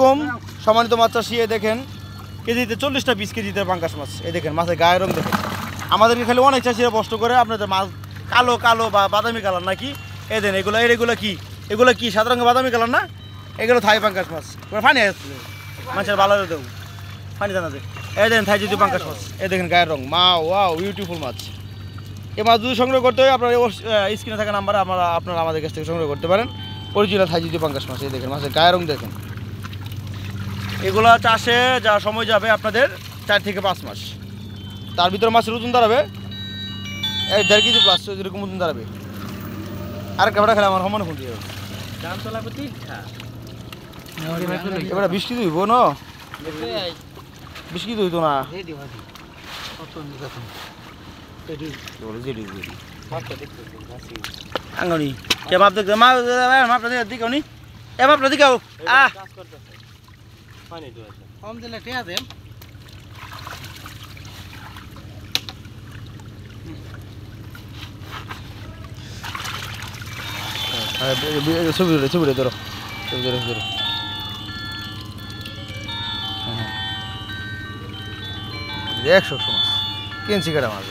কম সম্মানিত মাছ চাষি দেখেন কেজিতে 40টা 20 কেজিতে পাঙ্গাস মাছ। এই দেখেন মাছের গায়ের রং দেখেন। আমাদেরকে খালি অনেক চাষিরা কষ্ট করে আপনাদের মাছ কালো কালো বা বাদামি কালার নাকি এই দেন এগুলো কি সাদা রঙের বাদামি কালার না, এগুলো থাই পাঙ্গাস মাছ। ফানি আসছে মাছের ভালো দেব ফানি জানা যায়। এই দেখেন থাই যদি পাঙ্গাস মাছ, এই দেখেন গায়ের রং মা ওয়াও বিউটিফুল মাছ। এই মাছ যদি সংগ্রহ করতে হয় আপনার স্ক্রিনে থাকা নাম্বারে আপনারা আমাদের কাছ থেকে সংগ্রহ করতে পারেন। অরিজিনাল থাই যদি পাঙ্গাস মাছ। এই দেখেন মাছের গায়ের রং দেখেন। এগুলা চাষে যা সময় যাবে আপনাদের 4 থেকে 5 মাস। তার ভিতরে মাছের ওজন দাঁড়াবে 1.5 কেজি প্লাস এরকম ওজন দাঁড়াবে। আর কেমনটা খেলে আমার সমানে ফোন দিয়ে এবার 20 কেজি হইব না, 20 কেজি হইতো না আঙ্গনি কে বাপ দেখ মাপটা দিকে নি এ বাপটা দিকে কম দিলে টিয়া দেন। ছবি ধরো 100 মাছ কিনছি কেটা মাছ।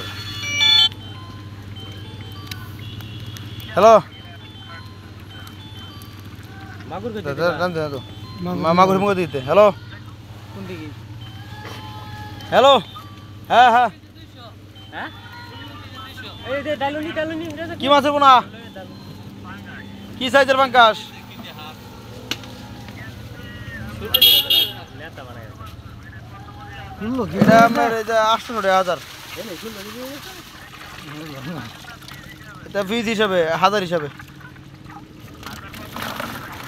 হ্যালো মাগুর মুখে দিতে। হ্যালো হ্যালো হ্যাঁ হ্যাঁ কি মাছের পোনা কি সাইজের পাঙ্গাস? এটা আপনার 800 টাকা 1000। এটা পিস হিসাবে 1000 হিসাবে।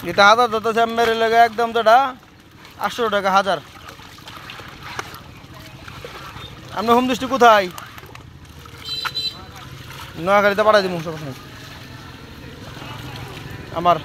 এটা 1000 ধরতেছে আমার লাগে একদম তো এটা 800 টাকা 1000। আপনি হোম দৃষ্টি কোথায়? নোয়াখালীতে পাঠাই দিব সমস্যা নেই আমার।